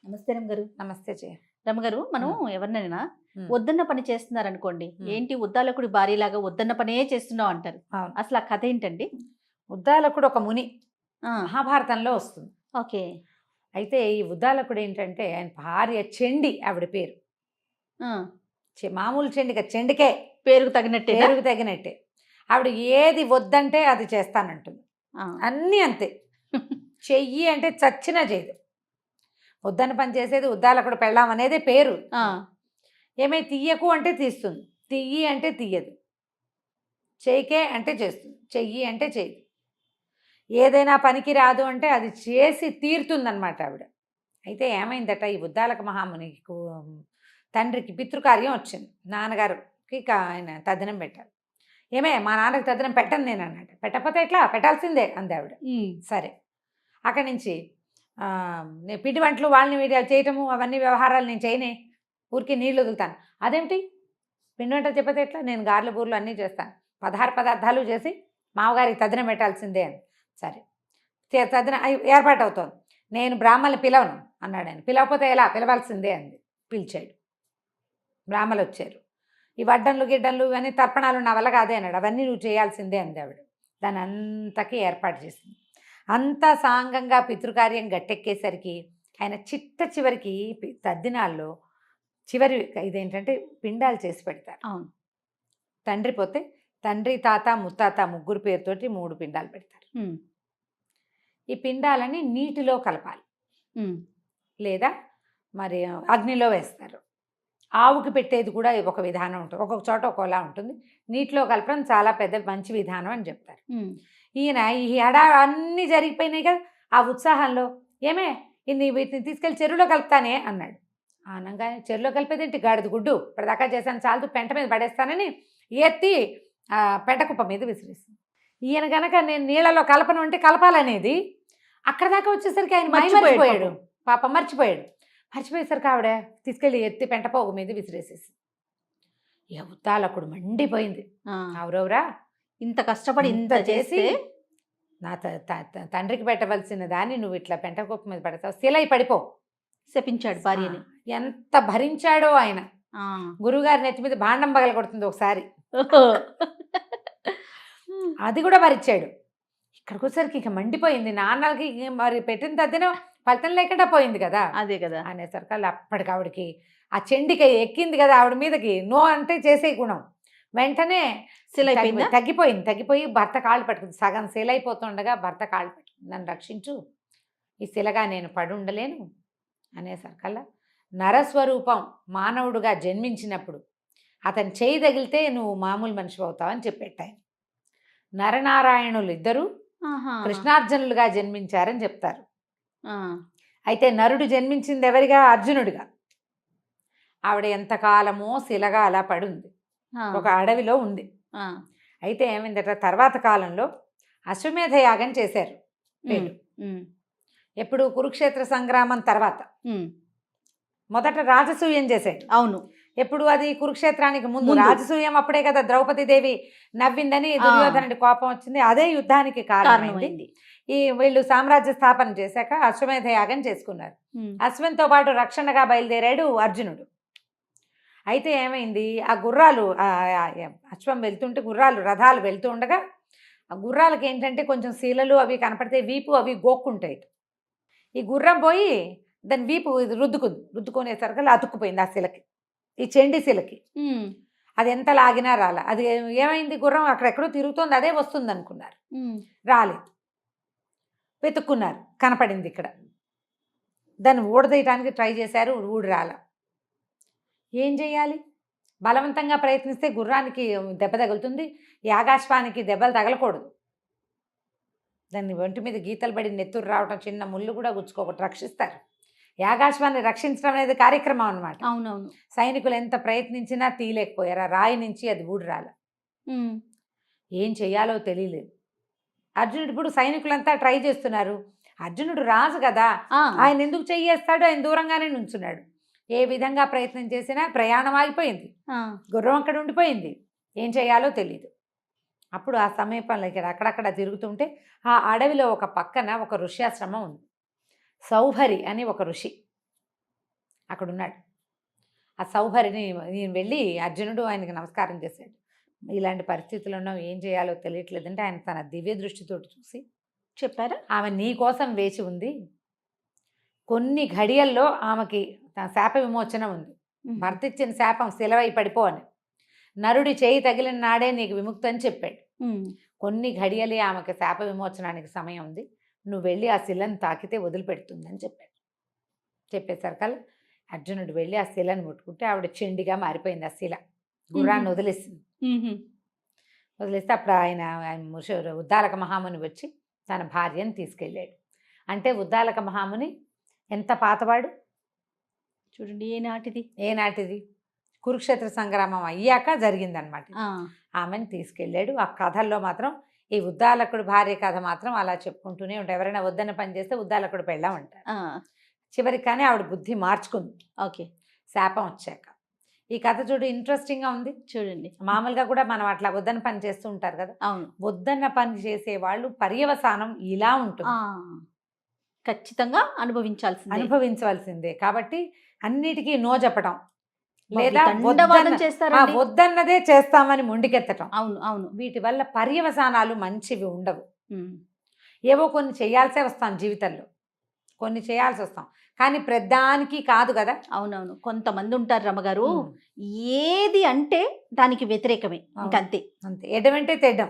నమస్తే రమగారు. నమస్తే జయ. రమగారు, మనం హ్మ్. ఎవరినైనా హ్మ్. వద్దన్న పని చేస్తున్నారనుకోండి, హ్మ్. ఏంటి ఉద్దాలకుడి భార్యలాగా వద్దన్న పనే చేస్తున్నావు అంటారు. అవును. అసలు ఆ కథ ఏంటండి? ఉద్దాలకుడు ఒక ముని. ఆ! మహాభారతంలో వస్తుంది. ఓకే. అయితే ఈ ఉద్దాలకుడు ఏంటంటే ఆయన భార్య చెండి ఆవిడ పేరు. ఆ! మామూలు చెండి కాదు, చెండికే పేరుకు తగినట్టేనా? పేరుకు తగినట్టే. ఆవిడ ఏది వద్దంటే అది చేస్తానంటుంది. ఆ! అన్నీ అంతే. చెయ్యి అంటే చచ్చినా చేయదు. వద్దన్న పని చేసేది ఉద్దాలకుడు పెళ్ళాం అనేదే పేరు. ఆ! ఏమే తీయకు అంటే తీస్తుంది, తీయి అంటే తీయదు, చెయ్యికే అంటే చేస్తుంది, చెయ్యి అంటే చేయదు. ఏదైనా పనికి రాదు అంటే అది చేసి తీరుతుందనమాట ఆవిడ. అయితే ఏమైందట, ఈ ఉద్దాలక మహామునికి తండ్రికి పితృకార్యం వచ్చింది. నాన్నగారికి ఆయన తద్దినం పెట్టాలి. ఏమే మా నాన్నకి తద్దినం పెట్టను నేను అన్నట్టు. పెట్టకపోతే ఎట్లా, పెట్టాల్సిందే అంది ఆవిడ. హ్మ్. సరే అక్కడి నుంచి నేను పిండి వంటలు వాళ్ళని వీళ్ళు చేయటము అవన్నీ వ్యవహారాలు నేను చేయనే, ఊరికి నీళ్ళు వదులుతాను. అదేమిటి పిండి వంటలు చెప్పతే ఎట్లా, నేను గారెలు బూర్లు అన్నీ చేస్తాను, 16 పదార్థాలు చేసి మామగారికి తద్దినం పెట్టాల్సిందే అని. సరే తద్దిన ఏర్పాటు అవుతోంది. నేను బ్రాహ్మణులు పిలవను అన్నాడు ఆయన. పిలవకపోతే ఎలా, పిలవాల్సిందే అంది. పిలిచాడు. బ్రాహ్మలు వచ్చారు. ఈ వడ్డన్లు గిడ్డన్లు ఇవన్నీ తర్పణాలు నా వల్ల కాదే అన్నాడు. అవన్నీ నువ్వు చేయాల్సిందే అంది ఆవిడ. దాని అంతకీ ఏర్పాటు చేసింది. అంతా సాంగంగా పితృకార్యం గట్టెక్కేసరికి ఆయన చివరికి తద్దినాల్లో చివరి ఇదేంటంటే పిండాలు చేసి పెడతారు. అవును. తండ్రి పోతే తండ్రి, తాత, ముత్తాత ముగ్గురు పేరుతోటి 3 పిండాలు పెడతారు. హ్మ్. ఈ పిండాలని నీటిలో కలపాలి, హ్మ్. లేదా మరి అగ్నిలో వేస్తారు. ఆవుకి పెట్టేది కూడా ఒక విధానం ఉంటుంది, ఒక్కొక్క చోట ఒక్కోలా ఉంటుంది. నీటిలో కలపడం చాలా పెద్ద మంచి విధానం అని చెప్తారు. హ్మ్. ఈయన ఈ అన్నీ జరిగిపోయినాయి కదా, ఆ ఉత్సాహంలో ఏమే ఇన్ని వీటిని తీసుకెళ్ళి చెరువులో కలుపుతానే అన్నాడు. అనగానే చెరువులో కలిపేదేంటి, గాడిద గుడ్డు, ఇప్పటిదాకా చేశాను చాలు, పెంట మీద పడేస్తానని ఎత్తి పెంట కుప్ప మీద విసిరేసింది. ఈయన కనుక నేను నీళ్ళలో కలపను అంటే కలపాలనేది, అక్కడ దాకా వచ్చేసరికి ఆయన మర్చిపోయాడు. పాపం మర్చిపోయాడు. మర్చిపోయేసరికి ఆవిడ తీసుకెళ్ళి ఎత్తి పెంటపోగు మీద విసిరేసేసి ఉద్దాలకుడు మండిపోయింది. ఆ! అవురవురా, ఇంత కష్టపడి ఇంత చేస్తే నా తండ్రికి పెట్టవలసిన దాన్ని నువ్వు ఇట్లా పెంట కుప్ప మీద పడతావు, శిలై పడిపో శపించాడు భార్యని. ఎంత భరించాడో ఆయన. ఆ! గురువుగారి నెత్తి మీద భాండం పగల కొడుతుంది ఒకసారి, ఓహో! అది కూడా భరించాడు. ఇక్కడికి వచ్చేసరికి ఇక మండిపోయింది. నాన్నలకి మరి పెట్టిన తద్దినం ఫలితం లేకుండా పోయింది కదా. అదే కదా. అనేసరికి అప్పటికి ఆవిడకి ఆ చెండిక ఎక్కింది కదా ఆవిడ మీదకి, నో అంటే చేసే గుణం. వెంటనే తగ్గిపోయి భర్త కాళ్ళు పట్టుకుంది. సగం శిలైపోతుండగా భర్త కాళ్ళు పట్టుకుంది. నన్ను రక్షించు, ఈ శిలగా నేను పడి ఉండలేను అనేసరికల్లా నరస్వరూపం మానవుడుగా జన్మించినప్పుడు అతని చేయి తగిలితే నువ్వు మామూలు మనిషి అవుతావని చెప్పెట్టాయి. నరనారాయణులు ఇద్దరు కృష్ణార్జునులుగా జన్మించారని చెప్తారు. అయితే నరుడు జన్మించింది ఎవరిగా, అర్జునుడిగా. ఆవిడ ఎంతకాలమో శిలగా అలా పడుంది, ఒక అడవిలో ఉంది. అయితే ఏమైందట, తర్వాత కాలంలో అశ్వమేధ యాగం చేశారు వీళ్ళు. ఎప్పుడు కురుక్షేత్ర సంగ్రామం తర్వాత. మొదట రాజసూయం చేశాడు. అవును. ఎప్పుడు, అది కురుక్షేత్రానికి ముందు. రాజసూయం అప్పుడే కదా ద్రౌపదీదేవి నవ్విందని దుర్యోధనుడి కోపం వచ్చింది, అదే యుద్ధానికి కారణమైంది. ఈ వీళ్ళు సామ్రాజ్య స్థాపన చేశాక అశ్వమేధ యాగం చేసుకున్నారు. అశ్వంతో పాటు రక్షణగా బయలుదేరాడు అర్జునుడు. అయితే ఏమైంది, ఆ గుర్రాలు అశ్వం వెళ్తుంటే గుర్రాలు రథాలు వెళ్తూ ఉండగా ఆ గుర్రాలకి ఏంటంటే కొంచెం శీలలు అవి కనపడితే వీపు అవి గోక్కుంటాయి. ఈ గుర్రం పోయి దాని వీపు రుద్దుకునేసరికి అతుక్కుపోయింది ఆ శిలకి, ఈ చెండి శిలకి. అది ఎంత లాగినా రాలే. అది ఏమైంది, గుర్రం అక్కడెక్కడో తిరుగుతోంది, అదే వస్తుంది అనుకున్నారు. రాలేదు. వెతుక్కున్నారు, కనపడింది ఇక్కడ. దాన్ని ఊడదీయటానికి ట్రై చేశారు, ఊడి రాల. ఏం చేయాలి, బలవంతంగా ప్రయత్నిస్తే గుర్రానికి దెబ్బ తగులుతుంది, యాగాశ్వానికి దెబ్బలు తగలకూడదు. దాన్ని ఒంటి మీద గీతలు పడి నెత్తురు రావటం, చిన్న ముళ్ళు కూడా గుచ్చుకోకూడదు, రక్షిస్తారు. యాగాశ్వాన్ని రక్షించడం అనేది కార్యక్రమం అనమాట. అవునవును. సైనికులు ఎంత ప్రయత్నించినా తీయలేకపోయారు. ఆ రాయి నుంచి అది ఊడి రాల. ఏం చెయ్యాలో తెలియలేదు. అర్జునుడు ఇప్పుడు సైనికులంతా ట్రై చేస్తున్నారు. అర్జునుడు రాజు కదా, ఆయన ఎందుకు చెయ్యేస్తాడు, ఆయన దూరంగానే నుంచున్నాడు. ఏ విధంగా ప్రయత్నం చేసినా ప్రయాణం ఆగిపోయింది, గుర్రం అక్కడ ఉండిపోయింది. ఏం చేయాలో తెలీదు. అప్పుడు ఆ సమీపంలో ఇక్కడ అక్కడక్కడ తిరుగుతుంటే ఆ అడవిలో ఒక పక్కన ఒక ఋష్యాశ్రమం ఉంది. సౌభరి అని ఒక ఋషి. అక్కడ ఉన్నాడు. ఆ సౌహరిని నేను వెళ్ళి అర్జునుడు ఆయనకి నమస్కారం చేశాడు. ఇలాంటి పరిస్థితులు ఉన్నావు, ఏం చేయాలో తెలియట్లేదంటే ఆయన తన దివ్య దృష్టితోటి చూసి చెప్పారా? ఆమె నీ కోసం వేచి ఉంది, కొన్ని ఘడియల్లో ఆమెకి తన శాప విమోచన ఉంది. భర్త ఇచ్చిన శాపం శిలవై పడిపో అని, నరుడి చేయి తగిలిన నాడే నీకు విముక్తి అని చెప్పాడు. కొన్ని ఘడియలే ఆమెకి శాప విమోచనానికి సమయం ఉంది, నువ్వు వెళ్ళి ఆ శిలను తాకితే వదిలిపెడుతుందని చెప్పాడు. చెప్పేసరికల్లా అర్జునుడు వెళ్ళి ఆ శిలను ముట్టుకుంటే ఆవిడ చెండిగా మారిపోయింది. ఆ శిల గుర్రాన్ని వదిలేసింది. వదిలేస్తే అప్పుడు ఆయన ఉద్దాలక మహాముని వచ్చి తన భార్యను తీసుకెళ్ళాడు. అంటే ఉద్దాలక మహాముని ఎంత పాతవాడు చూడండి. ఏనాటిది కురుక్షేత్ర సంగ్రామం అయ్యాక జరిగిందనమాట. ఆమెను తీసుకెళ్ళాడు. ఆ కథల్లో మాత్రం ఈ ఉద్దాలకుడు భార్య కథ మాత్రం అలా చెప్పుకుంటూనే ఉంటారు. ఎవరైనా వద్దన్న పని చేస్తే ఉద్దాలకుడు పెళ్ళాం అంటారు. చివరికి కానీ ఆవిడ బుద్ధి మార్చుకుంది. ఓకే. శాపం వచ్చాక ఈ కథ చూడు ఇంట్రెస్టింగ్గా ఉంది. చూడండి, మామూలుగా కూడా మనం అట్లా వద్దన్న పని చేస్తూ ఉంటారు కదా. అవును. వద్దన్న పని చేసే వాళ్ళు పర్యవసానం ఇలా ఉంటుంది, ఖచ్చితంగా అనుభవించవలసిందే. కాబట్టి అన్నిటికీ నో చెప్పటం లేదా వద్దన్నదే చేస్తామని మొండికెత్తటం, అవును అవును, వీటి వల్ల పర్యవసానాలు మంచివి ఉండవు. ఏవో కొన్ని చేయాల్సే వస్తాం జీవితంలో, కొన్ని చేయాల్సి వస్తాం, కానీ ప్రధానికి కాదు కదా. అవునవును. కొంతమంది ఉంటారు రమ్మగారు, ఏది అంటే దానికి వ్యతిరేకమే, ఇంకంతే. అంతే, ఎడమంటే తెడ్డం.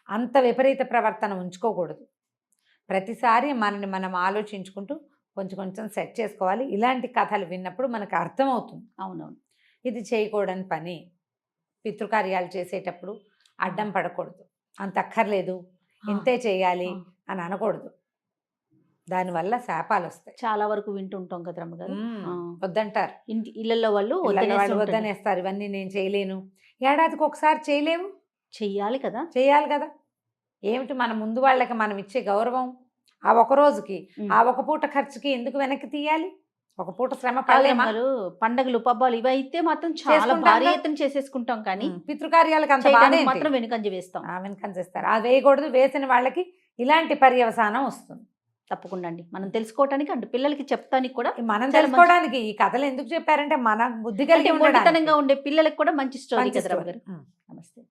అంత విపరీత ప్రవర్తన ఉంచుకోకూడదు. ప్రతిసారి మనని మనం ఆలోచించుకుంటూ కొంచెం కొంచెం సెట్ చేసుకోవాలి. ఇలాంటి కథలు విన్నప్పుడు మనకు అర్థమవుతుంది. అవునవును, ఇది చేయకూడని పని. పితృకార్యాలు చేసేటప్పుడు అడ్డం పడకూడదు, అంత అక్కర్లేదు, ఇంతే చేయాలి అని అనకూడదు. దానివల్ల శాపాలు వస్తాయి. చాలా వరకు వింటుంటాం కదా రమ్మగారు. వద్దంటారు ఇళ్ళల్లో వాళ్ళు వద్దనేస్తారు. ఇవన్నీ నేను చేయలేను. ఏడాదికి ఒకసారి చేయలేవు, చెయ్యాలి కదా. ఏమిటి మన ముందు వాళ్ళకి మనం ఇచ్చే గౌరవం? ఆ ఒక రోజుకి, ఆ ఒక పూట ఖర్చుకి ఎందుకు వెనక్కి తీయాలి? ఒక పూట శ్రమ పడలేమా? పండగలు పబ్బాలు ఇవైతే మాత్రం చాలా భారీ ఎత్తున చేసేసుకుంటాం, కానీ పితృకార్యాలకు అంత మాత్రం వెనుకంజ వేస్తాం. వెనుకంజేస్తారు. అది వేయకూడదు. వేసిన వాళ్ళకి ఇలాంటి పర్యవసానం వస్తుంది. తప్పకుండా అండి. మనం తెలుసుకోవటానికి అంటే పిల్లలకి చెప్తానికి కూడా, మనం తెలుసుకోవడానికి ఈ కథలు ఎందుకు చెప్పారంటే మన బుద్ధి కలిగి ఉండే పిల్లలకి కూడా మంచి స్టోరీ కదా. నమస్తే.